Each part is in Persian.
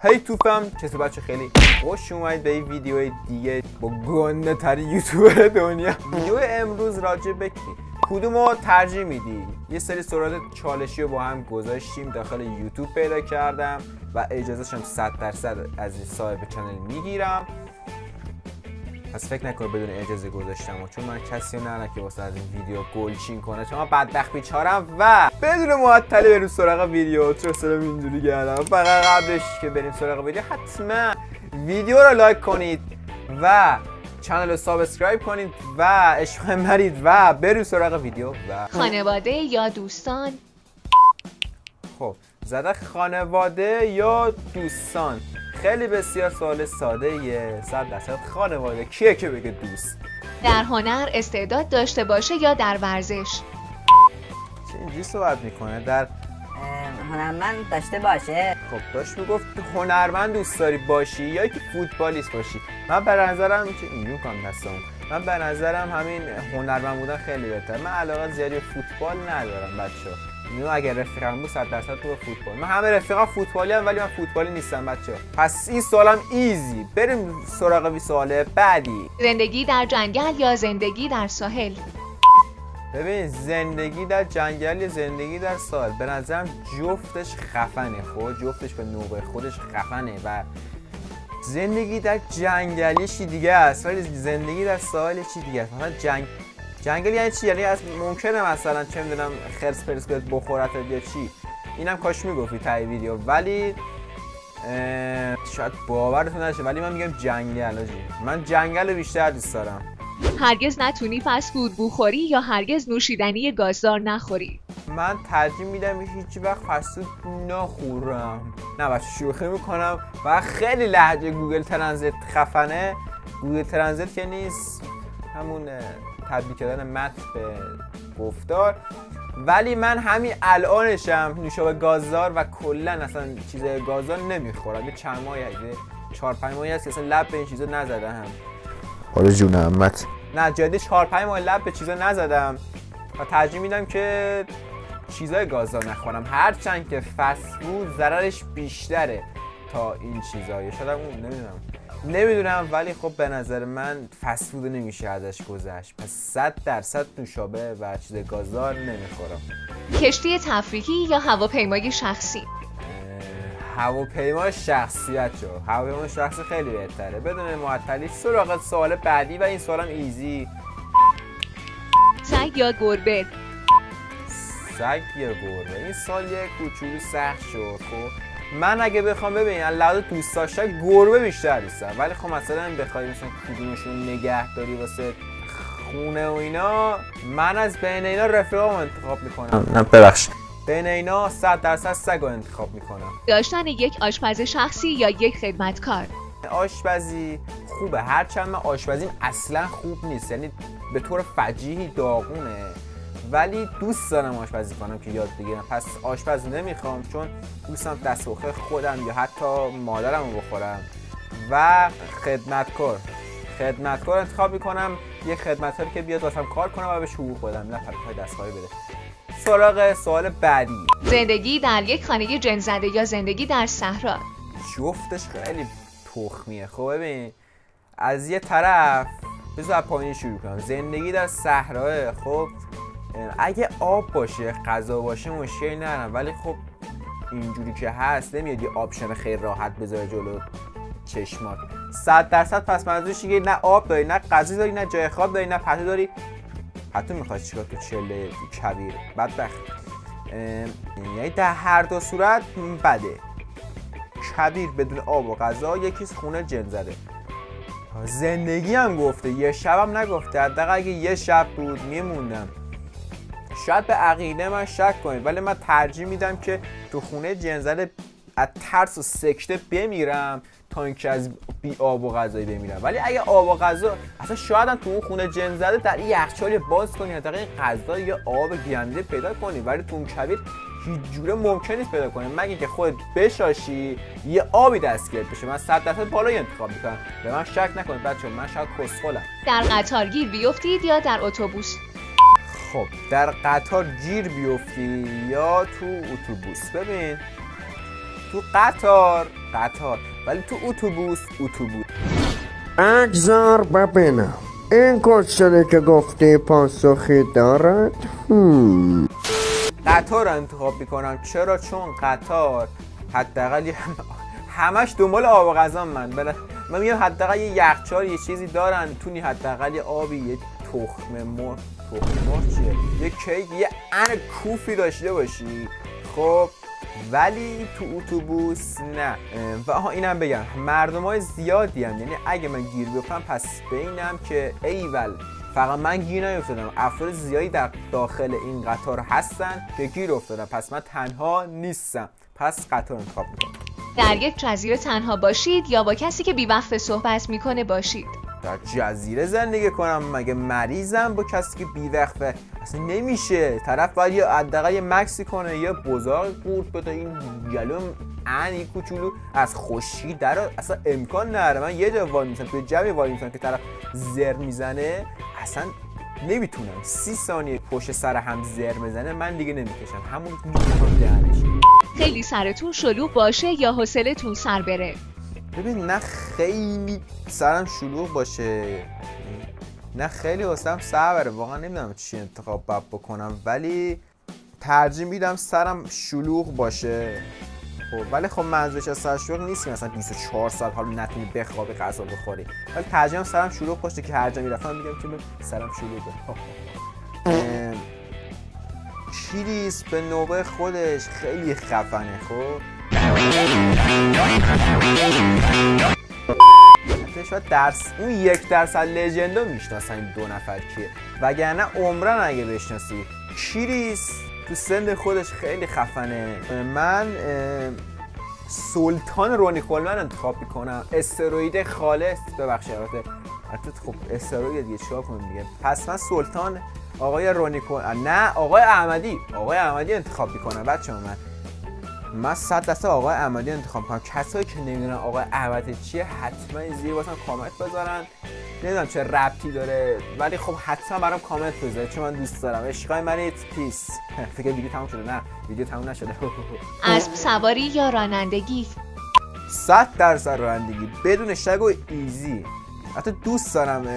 هی توفم کسی بچه خیلی خوش اومد به این ویدیو دیگه با گنده ترین یوتیوبر دنیا. ویدیو امروز راجع به کدومو ترجیح میدی؟ یه سری سوالات چالشی رو با هم گذاشتیم داخل یوتیوب پیدا کردم و اجازهشم 100% از این صاحب چنل میگیرم. پس فکر نکن بدون اجازه گذاشتم و چون من کسی نه که واسه از این ویدیو گلچین کنه چون من بدبخت بیچارم و بدون معطلی بریم سراغ ویدیو. چرا سلام اینجوری کردم؟ فقط قبلش که بریم سراغ ویدیو حتما ویدیو رو لایک کنید و چنل رو سابسکرایب کنید و عشق مرید و بریم سراغ ویدیو. و خانواده یا دوستان؟ خب زده خانواده یا دوستان؟ خیلی بسیار سوال ساده یه 100% خانواده. کیه که بگه دوست؟ در هنر استعداد داشته باشه یا در ورزش؟ چه اینجوری صحبت میکنه؟ در هنرمند داشته باشه. خب داشت میگفت هنرمند دوست داری باشی یا که فوتبالیست باشی. من به نظرم چه اینجور کنم دستم، من به نظرم همین هنرمند بودن خیلی بهتر. من علاقه زیادی فوتبال ندارم بچه‌ها. اینو اگر رفیقم بود 100% تو فوتبال. من همه رفیقام فوتبالی ام ولی من فوتبالی نیستم بچه‌ها. پس این سوالم ایزی. بریم سراغ سوال بعدی. زندگی در جنگل یا زندگی در ساحل؟ ببین زندگی در جنگل یا زندگی در ساحل به نظرم جفتش خفنه. خب جفتش به نوبه خودش خفنه و زندگی در جنگلی چی دیگه است ولی زندگی در ساحل چی دیگه است. مثلا جنگل یعنی چی؟ یعنی از ممکنه مثلا چه میدونم خرس پرس بیاد بخورت یا چی. اینم کاش میگفتی تای ویدیو ولی شاید باورتون نشه ولی من میگم جنگل. من جنگل رو بیشتر دوست دارم. هرگز نتونی فست فود بخوری یا هرگز نوشیدنی گازدار نخوری؟ من ترجیح میدم هیچ وقت فست فود نخورم. نه بچه شوخی میکنم و خیلی لهجه گوگل ترنزلیت خفنه. گوگل ترنزلیت که نیست همون تبدیل کردن متن به گفتار ولی من همین الانشم نوشابه گازدار و کلا اصلا چیز گازدار نمیخورم. یه چند ماهی 4-5 ماهی هست که اصلا لب به این چیزا نزدم. حالا جونم مت نه جدی 4-5 ماه لب به چیزا نزدم و ترجیح میدم که چیزای گازدار نخورم هرچند که فست فود ضررش بیشتره تا این چیزا. یا شاید اون نمیدونم ولی خب به نظر من فست فود نمیشه ازش گذشت. پس 100% نوشابه و چیز گازدار نمیخورم. کشتی تفریحی یا هواپیمای شخصی؟ هواپیما شخصیت جو. هواپیما شخصی خیلی بهتره. بدون معطلی سراغ سوال بعدی و این سوالم ایزی. سگ یا گربه؟ سگ یا گربه؟ این سال یک کوچولو سخت شد. خب من اگه بخوام ببینم لحظه دوست داشتن گربه بیشتر دوستم ولی خب مثلا بخوای مثلا کدومشون نگهداری واسه خونه و اینا من از بین اینا رفیقامو انتخاب میکنم. نه ببخشید بین اینا 100% سگ رو انتخاب میکنم. داشتن یک آشپز شخصی یا یک خدمتکار؟ آشپزی خوبه هرچند من آشپزیم اصلا خوب نیست یعنی به طور فجیحی داغونه ولی دوست دارم آشپزی کنم که یاد بگیرم. پس آشپز نمیخوام چون دوستم دست‌پخته خودم یا حتی مادرم رو بخورم. و خدمتکار انتخاب میکنم. یه خدمتکاری که بیاد واسم کار کنم و بهش حقوق بدم نه فقط دستکاری بده. سراغ سوال بعدی. زندگی در یک خانه جن زده یا زندگی در صحرا؟ جفتش خیلی تخمیه. خب ببین از یه طرف بذار پایین شروع کنم. زندگی در صحرا خب اگه آب باشه غذا باشه مشکلی ندارم ولی خب اینجوری که هست نمیاد یه آپشن خیلی راحت بذاره جلو چشمات 100%. پس منظورش اینه نه آب داری نه غذا داری نه جای خواب داری نه پتو داری. پتو میخواد چیکار تو چله کبیر بدبخت. یعنی در هر دو صورت بده. کبیر بدون آب و غذا یکیز خونه جن زده. زندگی هم گفته یه شبم نگفته. حداقل اگه یه شب بود میموندم. شاید به عقیده من شک کنید ولی من ترجیح میدم که تو خونه جن زده از ترس و سکته بمیرم تا اینکه از بی آب و غذایی بمیرم. ولی اگه آب و غذا اصلا شاید هم تو اون خونه جن زده در این یخچال باز کنی حداقل این غذا یا آب گیرنده پیدا کنی ولی تو اون کبیر هیچ جوره ممکن نیست پیدا کنی مگه که خودت بشاشی یه آبی دستگیرت بشه. من 100% بالای انتخاب میکنم. به من شک نکنید بچه‌ها من شاید کسخلم. در قطار گیر بیفتید یا در اتوبوس؟ خب در قطار گیر بیفتی یا تو اتوبوس؟ ببین تو قطار ولی تو اتوبوس اگذار ببینم این کوشری که گفتی پاسخی دارد؟ قطار رو انتخاب میکنم. چرا؟ چون قطار حداقل همش دنبال آب و غذا. من میگم حداقل یه یخچال یه چیزی دارن، تونی حداقل یه آبی، یه تخم مرغ چیه، یه کیک، یه کوفی داشته باشی. خب ولی تو اتوبوس نه. و اینم بگم مردمای زیادی هم، یعنی اگه من گیر بیفتم پس بینم که ایول فقط من گیر نیفتادم، افراد زیادی در داخل این قطار هستن که گیر افتادن، پس من تنها نیستم، پس قطار انتخاب میکنم. در یک جزیره تنها باشید یا با کسی که بی‌وقفه صحبت میکنه باشید؟ در جزیره زندگی کنم. مگه مریضم با کسی که بی‌وقفه؟ اصلا نمیشه. طرف باید یه حداقل یه مکسی کنه، یه بزرگ قورت بده، این گلوم این کوچولو از خشکی در اصلا امکان نداره. من یه جا وای میسم، توی جمعی وای میسم که طرف زر میزنه، اصلا نمیتونم 30 ثانیه پشت سر هم زر میزنه، من دیگه نمیکشم، همون میکنم دهنش. خیلی سرتون شلوغ باشه یا حوصله‌تون سر بره؟ ببین نه خیلی سرم شلوغ باشه نه خیلی حوصله‌ام سر بره. واقعا نمیدونم چی انتخاب باید بکنم، ولی ترجیح میدم سرم شلوغ باشه. خب ولی خب منظورش از سر شلوغ نیست مثلا 24 ساعت حالا نتونی بخوابی غذا بخوری، ولی ترجیح سرم شلوغ باشه که هر جا میرفتم میگم که سرم شلوغه. چیلیس به نوبه خودش خیلی خفنه. خب شاید اون 1% لژندو میشناسن این 2 نفر کیه، وگرنه عمرن اگه بشناسی. چیلیس تو سن خودش خیلی خفنه. من سلطان رونی کولمن انتخاب میکنم. استروید خالص، ببخشید البته خب استروید دیگه چیکار کنم دیگه. پس من سلطان آقای رونی کولمن، نه آقای احمدی انتخاب میکنم. بچه‌ها من 100% آقای احمدی انتخاب میکنم. کسایی که نمیدونن آقای احمدی چیه حتما زیر واسم کامنت بذارن. نمیدونم چه ربطی داره ولی خب حتما برام کامنت بذارید چون من دوست دارم. عشقای منید، پیس. فکر ویدیو تموم شده؟ نه ویدیو تموم نشده. اسب سواری یا رانندگی؟ 100% رانندگی بدون شک و ایزی. حتی دوست دارم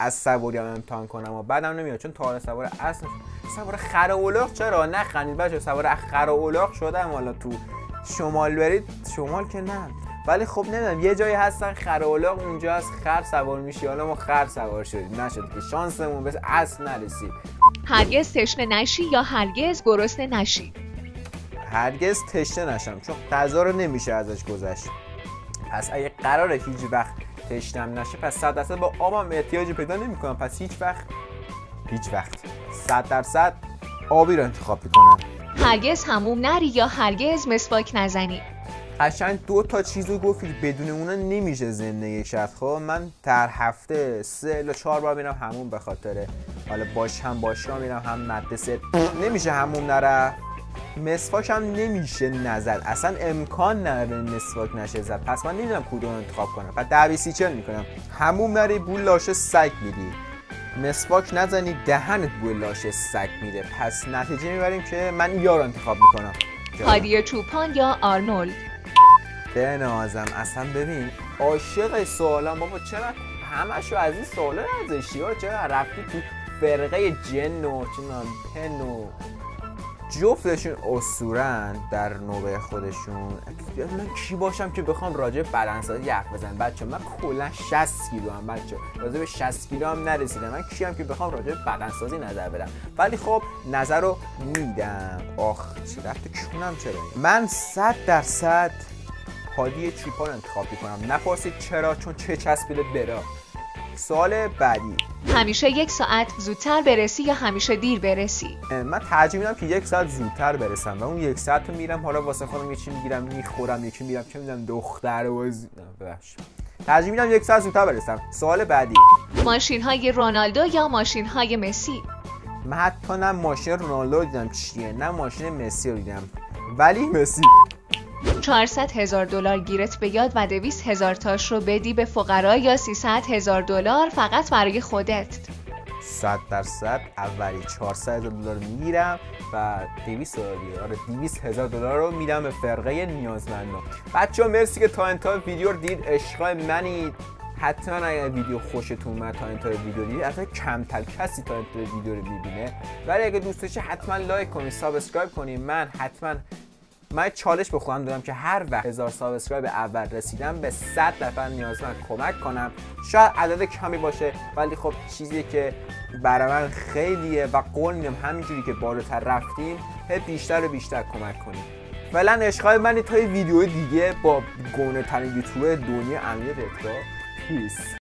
از سواری هم امتحان کنم و بعدم نمیاد چون تا سوار اصلا سوار خر و الاغ. چرا نخندید بچه‌ها؟ سوار خر و الاغ شدم. حالا تو شمال برید، شمال که نه ولی خب نمیدونم یه جایی هستن خر و الاغ، اونجا از خر سوار میشی. حالا ما خر سوار شدیم نشد که شانسمون به اصل نرسید. هرگز تشنه نشی یا هرگز گرسنه نشی؟ هرگز تشنه نشم چون غذا رو نمیشه ازش گذشت. پس اگه قراره هیچ وقت تشنم نشه پس 100% با آبم احتیاجی پیدا نمی‌کنم. پس هیچ وقت 100% آبی رو انتخاب می‌کنم. هرگز حموم نری یا هرگز مسواک نزنی؟ قشنگ 2 تا چیزو گفتی بدون اونا نمیشه زندگی کرد. خب من در هفته 3 تا 4 بار میرم حموم، به خاطر حالا باشگاه میرم هم مدرسه، نمیشه حموم نره. مسواک هم نمیشه نزد، اصلا امکان نداره مسواک نشه زد. پس من نمیدونم کدوم انتخاب کنم. بعد دعوی چل میکنم. حموم نری بوی لاشه سگ میدی، مسواک نزنی دهنت بوی لاشه سگ میده. پس نتیجه میبریم که من این یارو انتخاب میکنم. هادی چوپان یا آرنولد؟ بنازم اصلا ببین عاشق سوالم بابا، چرا همشو از این سوالا نذاشتی؟ چرا رفتی تو فرقه جن و پن و جفتشون اسطوره‌اند در نوبه خودشون. من کی باشم که بخوام راجع به بدنسازی حرف بزنم؟ بچه من کلا 60 کیلو ام بچه، راجع به 60 کیلو هم نرسیدم. من کیم که بخوام راجع به بدنسازی نظر بدم؟ ولی خب نظر رو میدم. آخ چی رفت کونم چرا؟ من 100% هادی چوپان انتخاب میکنم. نپرسید چرا، چون چه چسبیده برا. سوال بعدی، همیشه 1 ساعت زودتر برسی یا همیشه دیر برسی؟ من ترجیح میدم که 1 ساعت زودتر برسم و اون 1 ساعت رو میرم حالا واسه خودم یه چی میگیرم میخورم، یکی میرم چه میدونم دختر بازی. ترجیح میدم 1 ساعت زودتر برسم. سوال بعدی، ماشین های رونالدو یا ماشین های مسی؟ من حتی نه ماشین رونالدو دیدم چیه نه ماشین مسی رو دیدم، ولی مسی. 400,000 دلار گیرت بیاد و 200,000 تاش رو بدی به فقرا یا 300,000 دلار فقط برای خودت؟ 100% اولی 400,000 دلار میگیرم و 200 $200,000 رو میدم به فرقه نیازمندان. بچه‌ها مرسی که تا انتهای ویدیو رو دید، عشقای منید. حتما اگر ویدیو خوشتون اومد تا انتهای ویدیو دید، حتی کمتر کسی تا انتهای ویدیو رو میبینه، ولی اگه دوست داشتی حتما لایک کنید، سابسکرایب کنید. من چالش به خودم دادم که هر وقت 1000 سابسکرایب اول رسیدم به 100 نفر نیازمند کمک کنم. شاید عدد کمی باشه ولی خب چیزی که برای من خیلیه و قول میدم همینجوری که بالاتر رفتیم بیشتر و بیشتر کمک کنیم. فعلا عشقای من تا ویدیو دیگه با گونه ترین یوتیوبر دنیا امیر ردگاه. پیس.